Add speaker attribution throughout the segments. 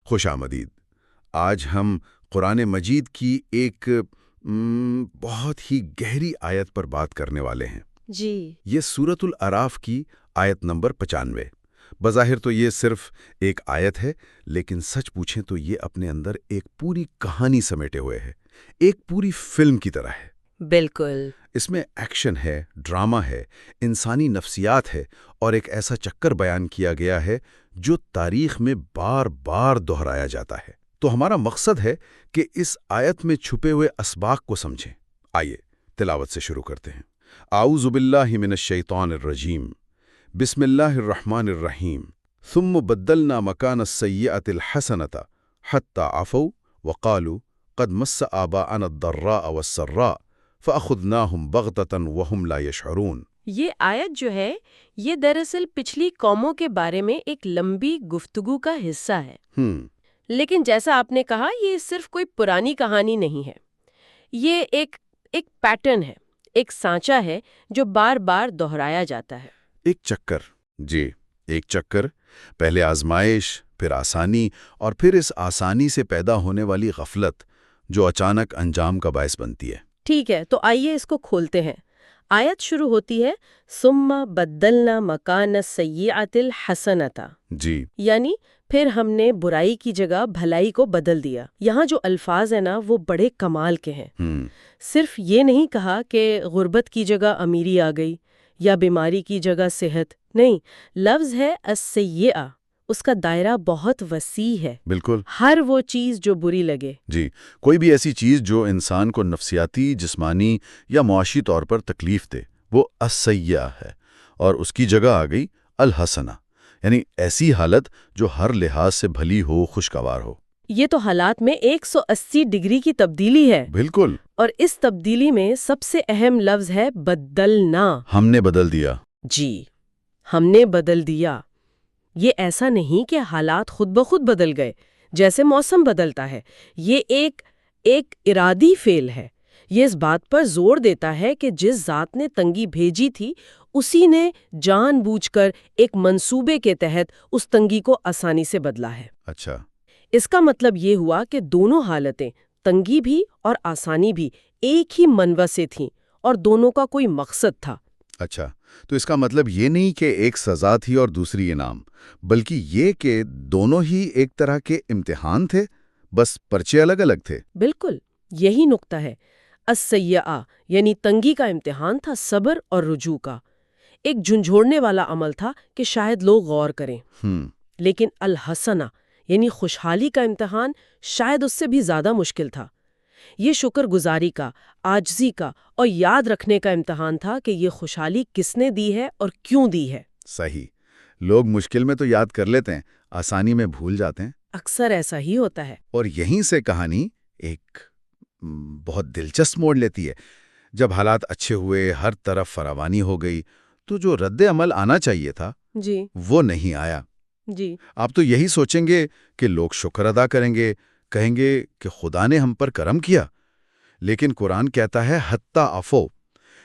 Speaker 1: خوش آمدید۔ آج ہم قرآن مجید کی ایک بہت ہی گہری آیت پر بات کرنے والے ہیں۔
Speaker 2: جی،
Speaker 1: یہ سورۃ الاعراف کی آیت نمبر 95۔ بظاہر تو یہ صرف ایک آیت ہے، لیکن سچ پوچھیں تو یہ اپنے اندر ایک پوری کہانی سمیٹے ہوئے ہے، ایک پوری فلم کی طرح ہے۔
Speaker 2: بالکل۔
Speaker 1: اس میں ایکشن ہے، ڈرامہ ہے، انسانی نفسیات ہے، اور ایک ایسا چکر بیان کیا گیا ہے جو تاریخ میں بار بار دہرایا جاتا ہے۔ تو ہمارا مقصد ہے کہ اس آیت میں چھپے ہوئے اسباق کو سمجھیں۔ آئیے تلاوت سے شروع کرتے ہیں۔ اعوذ باللہ من الشیطان الرجیم، بسم اللہ الرحمن الرحیم۔ ثم بدلنا مکان السیئۃ الحسنۃ حتی عفوا وقالوا قد مس آباءنا الضراء والسراء فأخذناهم بغتة وهم لا يشعرون۔
Speaker 2: یہ آیت جو ہے یہ دراصل پچھلی قوموں کے بارے میں ایک لمبی گفتگو کا حصہ ہے۔ لیکن جیسا آپ نے کہا یہ صرف کوئی پرانی کہانی نہیں ہے، یہ ایک پیٹرن ہے، ایک سانچہ ہے جو بار بار دہرایا جاتا ہے۔
Speaker 1: ایک چکر، جی ایک چکر، پہلے آزمائش، پھر آسانی، اور پھر اس آسانی سے پیدا ہونے والی غفلت جو اچانک انجام کا باعث بنتی ہے۔
Speaker 2: ٹھیک ہے، تو آئیے اس کو کھولتے ہیں۔ آیت شروع ہوتی ہے ثم بدلنا مکان السیئۃ الحسنۃ،
Speaker 1: جی
Speaker 2: یعنی پھر ہم نے برائی کی جگہ بھلائی کو بدل دیا۔ یہاں جو الفاظ ہیں نا وہ بڑے کمال کے ہیں۔ صرف یہ نہیں کہا کہ غربت کی جگہ امیری آ گئی یا بیماری کی جگہ صحت، نہیں، لفظ ہے السیئہ، اس کا دائرہ بہت وسیع ہے۔
Speaker 1: بالکل،
Speaker 2: ہر وہ چیز جو بری لگے،
Speaker 1: جی کوئی بھی ایسی چیز جو انسان کو نفسیاتی، جسمانی یا معاشی طور پر تکلیف دے، وہ السیئہ ہے، اور اس کی جگہ آ گئی الحسنہ، یعنی ایسی حالت جو ہر لحاظ سے بھلی ہو، خوشگوار ہو۔
Speaker 2: یہ تو حالات میں 180 ڈگری کی تبدیلی ہے۔
Speaker 1: بالکل،
Speaker 2: اور اس تبدیلی میں سب سے اہم لفظ ہے بدلنا۔
Speaker 1: ہم نے بدل دیا۔
Speaker 2: جی، ہم نے بدل دیا۔ یہ ایسا نہیں کہ حالات خود بخود بدل گئے جیسے موسم بدلتا ہے، یہ ایک ارادی فعل ہے۔ یہ اس بات پر زور دیتا ہے کہ جس ذات نے تنگی بھیجی تھی اسی نے جان بوجھ کر ایک منصوبے کے تحت اس تنگی کو آسانی سے بدلا ہے۔
Speaker 1: اچھا،
Speaker 2: اس کا مطلب یہ ہوا کہ دونوں حالتیں، تنگی بھی اور آسانی بھی، ایک ہی منبع سے تھیں اور دونوں کا کوئی مقصد تھا۔
Speaker 1: اچھا، تو اس کا مطلب یہ نہیں کہ ایک سزا تھی اور دوسری انعام، بلکہ یہ کہ دونوں ہی ایک طرح کے امتحان تھے، بس پرچے الگ الگ تھے۔
Speaker 2: بالکل، یہی نقطہ ہے۔ السیئہ یعنی تنگی کا امتحان تھا صبر اور رجوع کا، ایک جھنجھوڑنے والا عمل تھا کہ شاید لوگ غور کریں۔ لیکن الحسنہ یعنی خوشحالی کا امتحان شاید اس سے بھی زیادہ مشکل تھا۔ یہ شکر گزاری کا، عاجزی کا اور یاد رکھنے کا امتحان تھا کہ یہ خوشحالی کس نے دی ہے اور کیوں دی ہے۔
Speaker 1: صحیح، لوگ مشکل میں تو یاد کر لیتے ہیں، آسانی میں بھول جاتے ہیں۔
Speaker 2: اکثر ایسا ہی ہوتا ہے۔
Speaker 1: اور یہیں سے کہانی ایک بہت دلچسپ موڑ لیتی ہے۔ جب حالات اچھے ہوئے، ہر طرف فراوانی ہو گئی، تو جو رد عمل آنا چاہیے تھا
Speaker 2: جی
Speaker 1: وہ نہیں آیا۔
Speaker 2: جی،
Speaker 1: آپ تو یہی سوچیں گے کہ لوگ شکر ادا کریں گے، کہیں گے کہ خدا نے ہم پر کرم کیا، لیکن قرآن کہتا ہے حتی عفو۔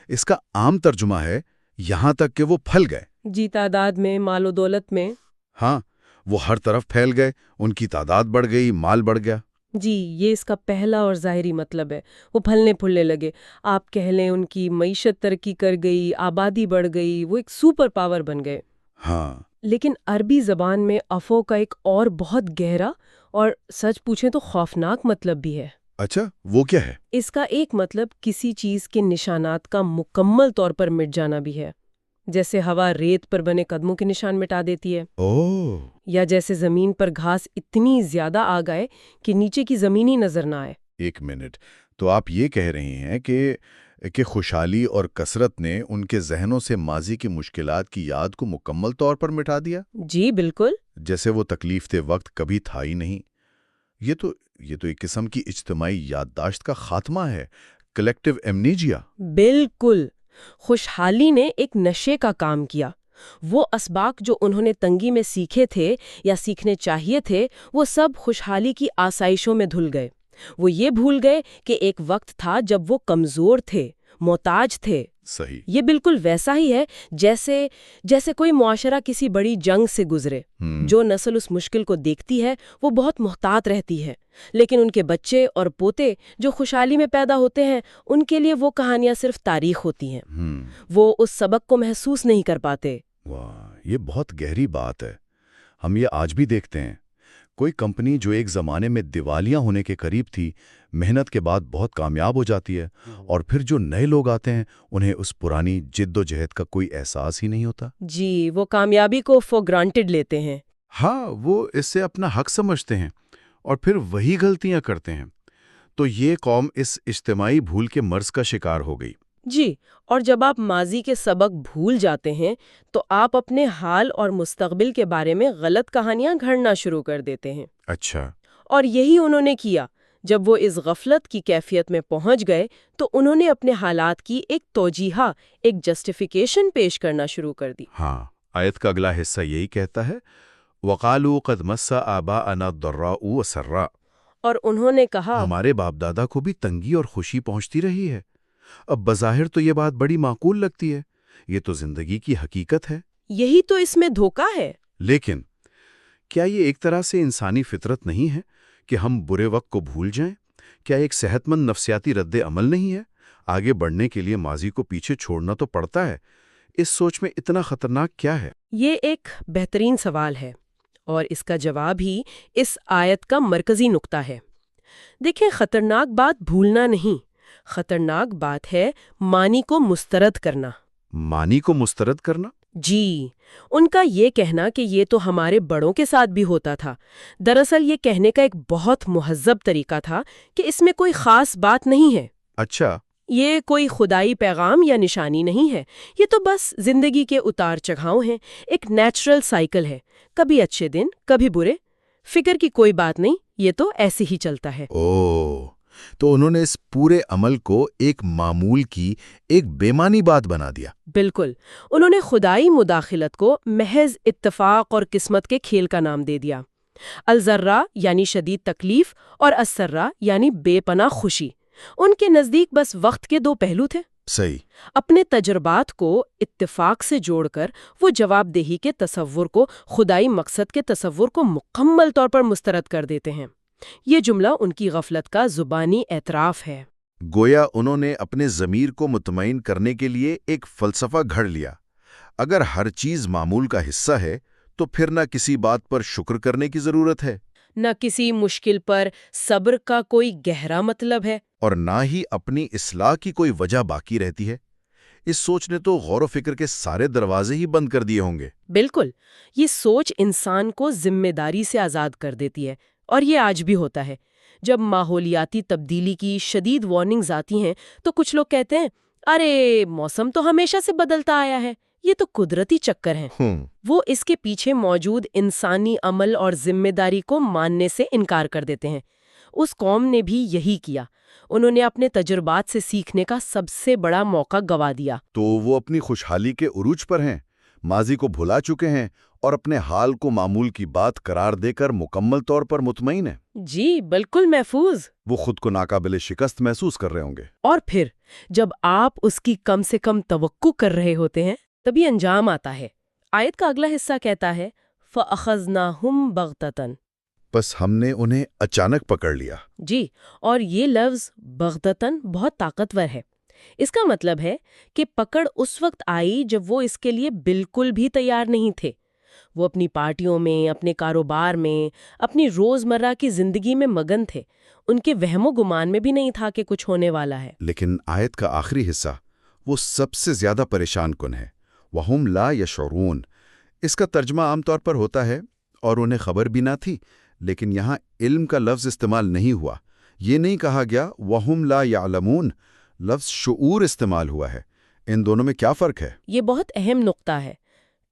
Speaker 1: اس کا عام ترجمہ ہے یہاں تک کہ وہ پھل گئے۔
Speaker 2: جی، تعداد میں، مال و دولت میں۔
Speaker 1: ہاں، وہ ہر طرف پھیل گئے، ان کی تعداد بڑھ گئی، مال بڑھ گیا۔
Speaker 2: جی، یہ اس کا پہلا اور ظاہری مطلب ہے، وہ پھلنے پھولنے لگے۔ آپ کہہ لیں ان کی معیشت ترقی کر گئی، آبادی بڑھ گئی، وہ ایک سپر پاور بن گئے۔
Speaker 1: ہاں،
Speaker 2: لیکن عربی زبان میں عفو کا ایک اور بہت گہرا اور سچ پوچھیں تو خوفناک مطلب بھی ہے۔
Speaker 1: اچھا، وہ کیا ہے؟
Speaker 2: اس کا ایک مطلب کسی چیز کے نشانات کا مکمل طور پر مٹ جانا بھی ہے، جیسے ہوا ریت پر بنے قدموں کے نشان مٹا دیتی ہے،
Speaker 1: اوہ،
Speaker 2: یا جیسے زمین پر گھاس اتنی زیادہ آ گئے کہ نیچے کی زمین ہی نظر نہ آئے۔
Speaker 1: ایک منٹ، تو آپ یہ کہہ رہی ہیں کہ خوشحالی اور کثرت نے ان کے ذہنوں سے ماضی کی مشکلات کی یاد کو مکمل طور پر مٹا دیا؟
Speaker 2: جی بالکل،
Speaker 1: جیسے وہ تکلیف دہ وقت کبھی تھا ہی نہیں۔ یہ تو ایک قسم کی اجتماعی یادداشت کا خاتمہ ہے، کلیکٹیو ایمنیجیا۔
Speaker 2: بالکل، خوشحالی نے ایک نشے کا کام کیا۔ وہ اسباق جو انہوں نے تنگی میں سیکھے تھے یا سیکھنے چاہیے تھے، وہ سب خوشحالی کی آسائشوں میں دھل گئے۔ وہ یہ بھول گئے کہ ایک وقت تھا جب وہ کمزور تھے، محتاج تھے۔
Speaker 1: صحیح۔
Speaker 2: یہ بالکل ویسا ہی ہے جیسے کوئی معاشرہ کسی بڑی جنگ سے گزرے۔ جو نسل اس مشکل کو دیکھتی ہے وہ بہت محتاط رہتی ہے، لیکن ان کے بچے اور پوتے جو خوشحالی میں پیدا ہوتے ہیں ان کے لیے وہ کہانیاں صرف تاریخ ہوتی ہیں۔ وہ اس سبق کو محسوس نہیں کر پاتے۔
Speaker 1: واہ، یہ بہت گہری بات ہے۔ ہم یہ آج بھی دیکھتے ہیں۔ کوئی کمپنی جو ایک زمانے میں دیوالیہ ہونے کے قریب تھی، محنت کے بعد بہت کامیاب ہو جاتی ہے، اور پھر جو نئے لوگ آتے ہیں انہیں اس پرانی جد و جہد کا کوئی احساس ہی نہیں ہوتا۔
Speaker 2: جی، وہ کامیابی کو فور گرانٹڈ لیتے ہیں۔
Speaker 1: ہاں، وہ اس سے اپنا حق سمجھتے ہیں اور پھر وہی غلطیاں کرتے ہیں۔ تو یہ قوم اس اجتماعی بھول کے مرض کا شکار ہو گئی۔
Speaker 2: جی، اور جب آپ ماضی کے سبق بھول جاتے ہیں تو آپ اپنے حال اور مستقبل کے بارے میں غلط کہانیاں گھڑنا شروع کر دیتے ہیں۔
Speaker 1: اچھا۔
Speaker 2: اور یہی انہوں نے کیا۔ جب وہ اس غفلت کی کیفیت میں پہنچ گئے تو انہوں نے اپنے حالات کی ایک توجیہ، ایک جسٹیفیکیشن پیش کرنا شروع کر دی۔
Speaker 1: ہاں، آیت کا اگلا حصہ یہی کہتا ہے، وَقَالُوا قَدْ مَسَّ آبَاءَنَا الضَّرَّاءُ وَالسَّرَّاءُ،
Speaker 2: اور انہوں نے کہا
Speaker 1: ہمارے باپ دادا کو بھی تنگی اور خوشی پہنچتی رہی ہے۔ اب بظاہر تو یہ بات بڑی معقول لگتی ہے، یہ تو زندگی کی حقیقت ہے۔
Speaker 2: یہی تو اس میں دھوکہ ہے۔
Speaker 1: لیکن کیا یہ ایک طرح سے انسانی فطرت نہیں ہے کہ ہم برے وقت کو بھول جائیں؟ کیا ایک صحت مند نفسیاتی رد عمل نہیں ہے؟ آگے بڑھنے کے لیے ماضی کو پیچھے چھوڑنا تو پڑتا ہے۔ اس سوچ میں اتنا خطرناک کیا ہے؟
Speaker 2: یہ ایک بہترین سوال ہے، اور اس کا جواب ہی اس آیت کا مرکزی نقطہ ہے۔ دیکھیں، خطرناک بات بھولنا نہیں، خطرناک بات ہے معنی کو مسترد کرنا۔
Speaker 1: معنی کو مسترد کرنا؟
Speaker 2: جی، ان کا یہ کہنا کہ یہ تو ہمارے بڑوں کے ساتھ بھی ہوتا تھا، دراصل یہ کہنے کا ایک بہت مہذب طریقہ تھا کہ اس میں کوئی خاص بات نہیں ہے۔
Speaker 1: اچھا۔
Speaker 2: یہ کوئی خدائی پیغام یا نشانی نہیں ہے، یہ تو بس زندگی کے اتار چڑھاؤ ہیں، ایک نیچرل سائیکل ہے، کبھی اچھے دن کبھی برے، فکر کی کوئی بات نہیں، یہ تو ایسے ہی چلتا ہے۔
Speaker 1: تو انہوں نے اس پورے عمل کو ایک معمول کی ایک بے معنی بات بنا دیا۔
Speaker 2: بالکل، انہوں نے خدائی مداخلت کو محض اتفاق اور قسمت کے کھیل کا نام دے دیا۔ الذرہ یعنی شدید تکلیف اور السرہ یعنی بے پناہ خوشی، ان کے نزدیک بس وقت کے دو پہلو تھے۔
Speaker 1: صحیح۔
Speaker 2: اپنے تجربات کو اتفاق سے جوڑ کر وہ جواب دہی کے تصور کو خدائی مقصد کے تصور کو مکمل طور پر مسترد کر دیتے ہیں۔ یہ جملہ ان کی غفلت کا زبانی اعتراف ہے۔
Speaker 1: گویا انہوں نے اپنے ضمیر کو مطمئن کرنے کے لیے ایک فلسفہ گھڑ لیا۔ اگر ہر چیز معمول کا حصہ ہے تو پھر نہ کسی بات پر شکر کرنے کی ضرورت ہے،
Speaker 2: نہ کسی مشکل پر صبر کا کوئی گہرا مطلب ہے،
Speaker 1: اور نہ ہی اپنی اصلاح کی کوئی وجہ باقی رہتی ہے۔ اس سوچ نے تو غور و فکر کے سارے دروازے ہی بند کر دیے ہوں گے۔
Speaker 2: بالکل، یہ سوچ انسان کو ذمہ داری سے آزاد کر دیتی ہے، اور یہ آج بھی ہوتا ہے۔ جب ماحولیاتی تبدیلی کی شدید وارننگز آتی ہیں تو کچھ لوگ کہتے ہیں، ارے موسم تو ہمیشہ سے بدلتا آیا ہے، یہ تو قدرتی چکر ہیں۔ وہ اس کے پیچھے موجود انسانی عمل اور ذمہ داری کو ماننے سے انکار کر دیتے ہیں۔ اس قوم نے بھی یہی کیا، انہوں نے اپنے تجربات سے سیکھنے کا سب سے بڑا موقع گوا دیا۔
Speaker 1: تو وہ اپنی خوشحالی کے عروج پر ہیں، ماضی کو بھلا چکے ہیں اور اپنے حال کو معمول کی بات قرار دے کر مکمل طور پر مطمئن ہیں۔
Speaker 2: جی بالکل محفوظ۔
Speaker 1: وہ خود کو ناقابل شکست محسوس کر رہے ہوں گے۔
Speaker 2: اور پھر جب آپ اس کی کم سے کم توقع کر رہے ہوتے ہیں تبھی انجام آتا ہے۔ آیت کا اگلا حصہ کہتا ہے فَأَخَذْنَاهُمْ بَغْتَةً،
Speaker 1: بس ہم نے انہیں اچانک پکڑ لیا۔
Speaker 2: جی، اور یہ لفظ بغتتاً بہت طاقتور ہے۔ اس کا مطلب ہے کہ پکڑ اس وقت آئی جب وہ اس کے لیے بالکل بھی تیار نہیں تھے۔ وہ اپنی پارٹیوں میں، اپنے کاروبار میں، اپنی روزمرہ کی زندگی میں مگن تھے، ان کے وہم و گمان میں بھی نہیں تھا کہ کچھ ہونے والا ہے۔
Speaker 1: لیکن آیت کا آخری حصہ وہ سب سے زیادہ پریشان کن ہے، وَهُمْ لَا يَشْعُرُونَ۔ اس کا ترجمہ عام طور پر ہوتا ہے اور انہیں خبر بھی نہ تھی، لیکن یہاں علم کا لفظ استعمال نہیں ہوا۔ یہ نہیں کہا گیا وَهُمْ لَا يَعْلَمُونَ، لفظ شعور استعمال ہوا ہے۔ ان دونوں میں کیا فرق ہے؟
Speaker 2: یہ بہت اہم نقطہ ہے۔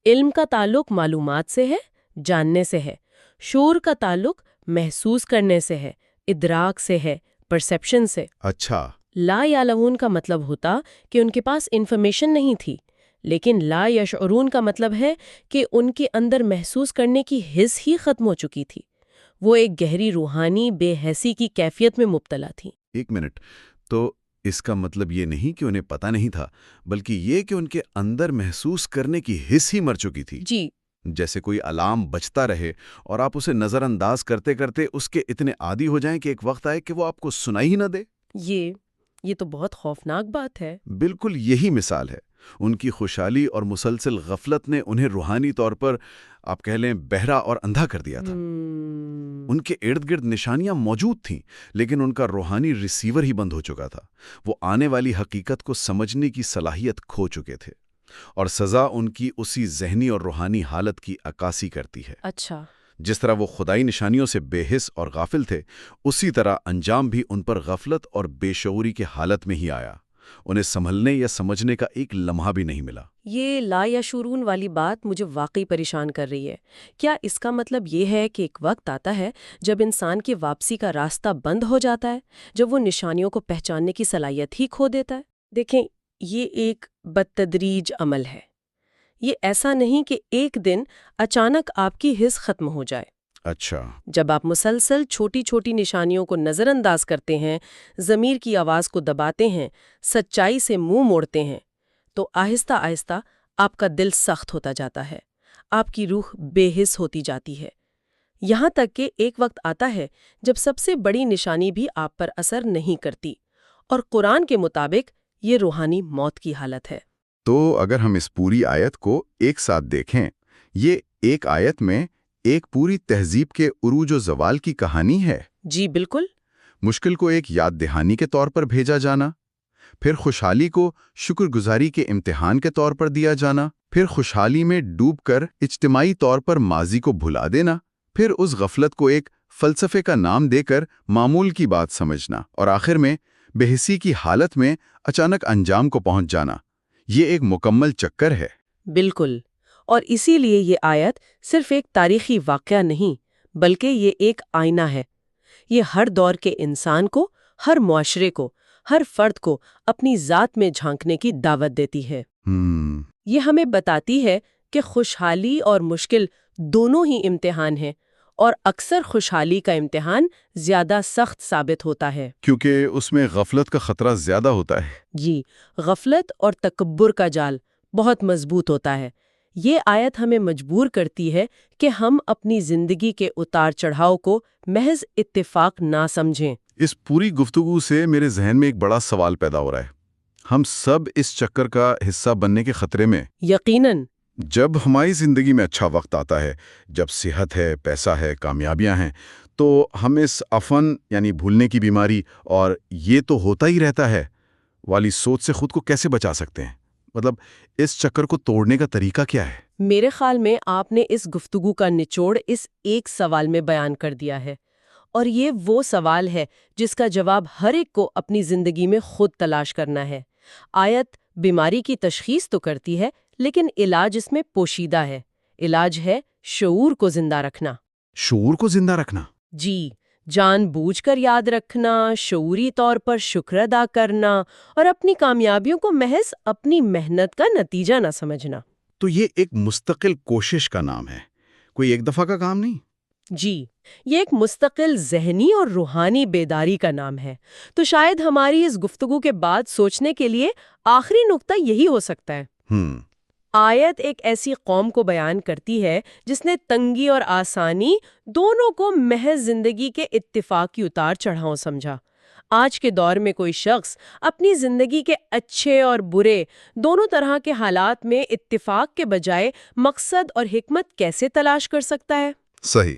Speaker 2: علم کا تعلق معلومات سے ہے، جاننے سے ہے۔ شعور کا تعلق محسوس کرنے سے ہے، ادراک سے ہے، پرسیپشن سے۔
Speaker 1: اچھا۔
Speaker 2: لا یعلمون کا مطلب ہوتا کہ ان کے پاس انفارمیشن نہیں تھی، لیکن لا یشعرون کا مطلب ہے کہ ان کے اندر محسوس کرنے کی حس ہی ختم ہو چکی تھی۔ وہ ایک گہری روحانی بے حسی کی کیفیت میں مبتلا تھی۔
Speaker 1: ایک منٹ، تو اس کا مطلب یہ نہیں کہ انہیں پتہ نہیں تھا، بلکہ یہ کہ ان کے اندر محسوس کرنے کی حس ہی مر چکی تھی۔
Speaker 2: جی،
Speaker 1: جیسے کوئی الارم بجتا رہے اور آپ اسے نظر انداز کرتے کرتے اس کے اتنے عادی ہو جائیں کہ ایک وقت آئے کہ وہ آپ کو سنائی ہی نہ دے۔
Speaker 2: یہ تو بہت خوفناک بات ہے۔
Speaker 1: بالکل یہی مثال ہے۔ ان کی خوشحالی اور مسلسل غفلت نے انہیں روحانی طور پر آپ کہہ لیں بہرا اور اندھا کر دیا تھا۔ ان کے ارد گرد نشانیاں موجود تھیں، لیکن ان کا روحانی ریسیور ہی بند ہو چکا تھا۔ وہ آنے والی حقیقت کو سمجھنے کی صلاحیت کھو چکے تھے، اور سزا ان کی اسی ذہنی اور روحانی حالت کی عکاسی کرتی ہے۔
Speaker 2: اچھا،
Speaker 1: جس طرح وہ خدائی نشانیوں سے بے حس اور غافل تھے، اسی طرح انجام بھی ان پر غفلت اور بے شعوری کے حالت میں ہی آیا۔ انہیں سنبھلنے یا سمجھنے کا ایک لمحہ بھی نہیں ملا۔
Speaker 2: یہ لا یشعرون والی بات مجھے واقعی پریشان کر رہی ہے۔ کیا اس کا مطلب یہ ہے کہ ایک وقت آتا ہے جب انسان کی واپسی کا راستہ بند ہو جاتا ہے، جب وہ نشانیوں کو پہچاننے کی صلاحیت ہی کھو دیتا ہے؟ دیکھیں، یہ ایک بتدریج عمل ہے۔ یہ ایسا نہیں کہ ایک دن اچانک آپ کی حس ختم ہو جائے۔
Speaker 1: اچھا،
Speaker 2: جب آپ مسلسل چھوٹی چھوٹی نشانیوں کو نظر انداز کرتے ہیں، ضمیر کی آواز کو دباتے ہیں، سچائی سے منہ موڑتے ہیں، تو آہستہ آہستہ آپ کا دل سخت ہوتا جاتا ہے، آپ کی روح بے حس ہوتی جاتی ہے، یہاں تک کہ ایک وقت آتا ہے جب سب سے بڑی نشانی بھی آپ پر اثر نہیں کرتی، اور قرآن کے مطابق یہ روحانی موت کی حالت ہے۔
Speaker 1: تو اگر ہم اس پوری آیت کو ایک ساتھ دیکھیں، یہ ایک آیت میں ایک پوری تہذیب کے عروج و زوال کی کہانی ہے۔
Speaker 2: جی بالکل۔
Speaker 1: مشکل کو ایک یاد دہانی کے طور پر بھیجا جانا، پھر خوشحالی کو شکر گزاری کے امتحان کے طور پر دیا جانا، پھر خوشحالی میں ڈوب کر اجتماعی طور پر ماضی کو بھلا دینا، پھر اس غفلت کو ایک فلسفے کا نام دے کر معمول کی بات سمجھنا، اور آخر میں بے حسی کی حالت میں اچانک انجام کو پہنچ جانا۔ یہ ایک مکمل چکر ہے۔
Speaker 2: بالکل، اور اسی لیے یہ آیت صرف ایک تاریخی واقعہ نہیں، بلکہ یہ ایک آئینہ ہے۔ یہ ہر دور کے انسان کو، ہر معاشرے کو، ہر فرد کو اپنی ذات میں جھانکنے کی دعوت دیتی ہے۔ یہ ہمیں بتاتی ہے کہ خوشحالی اور مشکل دونوں ہی امتحان ہیں، اور اکثر خوشحالی کا امتحان زیادہ سخت ثابت ہوتا ہے،
Speaker 1: کیونکہ اس میں غفلت کا خطرہ زیادہ ہوتا ہے۔
Speaker 2: جی، غفلت اور تکبر کا جال بہت مضبوط ہوتا ہے۔ یہ آیت ہمیں مجبور کرتی ہے کہ ہم اپنی زندگی کے اتار چڑھاؤ کو محض اتفاق نہ سمجھیں۔
Speaker 1: اس پوری گفتگو سے میرے ذہن میں ایک بڑا سوال پیدا ہو رہا ہے۔ ہم سب اس چکر کا حصہ بننے کے خطرے میں۔
Speaker 2: یقیناً۔
Speaker 1: جب ہماری زندگی میں اچھا وقت آتا ہے، جب صحت ہے، پیسہ ہے، کامیابیاں ہیں، تو ہم اس عفن یعنی بھولنے کی بیماری اور یہ تو ہوتا ہی رہتا ہے والی سوچ سے خود کو کیسے بچا سکتے ہیں؟ مطلب اس چکر کو توڑنے کا طریقہ کیا ہے؟
Speaker 2: میرے خیال میں آپ نے اس گفتگو کا نچوڑ اس ایک سوال میں بیان کر دیا ہے، اور یہ وہ سوال ہے جس کا جواب ہر ایک کو اپنی زندگی میں خود تلاش کرنا ہے۔ آیت بیماری کی تشخیص تو کرتی ہے، لیکن علاج اس میں پوشیدہ ہے۔ علاج ہے شعور کو زندہ رکھنا۔
Speaker 1: شعور کو زندہ رکھنا؟
Speaker 2: جی، جان بوجھ کر یاد رکھنا، شعوری طور پر شکر ادا کرنا، اور اپنی کامیابیوں کو محض اپنی محنت کا نتیجہ نہ سمجھنا۔
Speaker 1: تو یہ ایک مستقل کوشش کا نام ہے، کوئی ایک دفعہ کا کام نہیں۔
Speaker 2: جی، یہ ایک مستقل ذہنی اور روحانی بیداری کا نام ہے۔ تو شاید ہماری اس گفتگو کے بعد سوچنے کے لیے آخری نقطہ یہی ہو سکتا ہے۔ آیت ایک ایسی قوم کو بیان کرتی ہے جس نے تنگی اور آسانی دونوں کو محض زندگی کے اتفاقی اتار چڑھاؤ سمجھا۔ آج کے دور میں کوئی شخص اپنی زندگی کے اچھے اور برے دونوں طرح کے حالات میں اتفاق کے بجائے مقصد اور حکمت کیسے تلاش کر سکتا ہے؟
Speaker 1: صحیح۔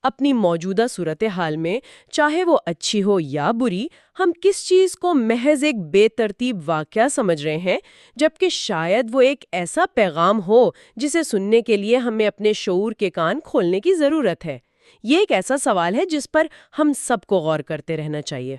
Speaker 2: اپنی موجودہ صورتحال میں، چاہے وہ اچھی ہو یا بری، ہم کس چیز کو محض ایک بے ترتیب واقعہ سمجھ رہے ہیں، جبکہ شاید وہ ایک ایسا پیغام ہو جسے سننے کے لیے ہمیں اپنے شعور کے کان کھولنے کی ضرورت ہے۔ یہ ایک ایسا سوال ہے جس پر ہم سب کو غور کرتے رہنا چاہیے۔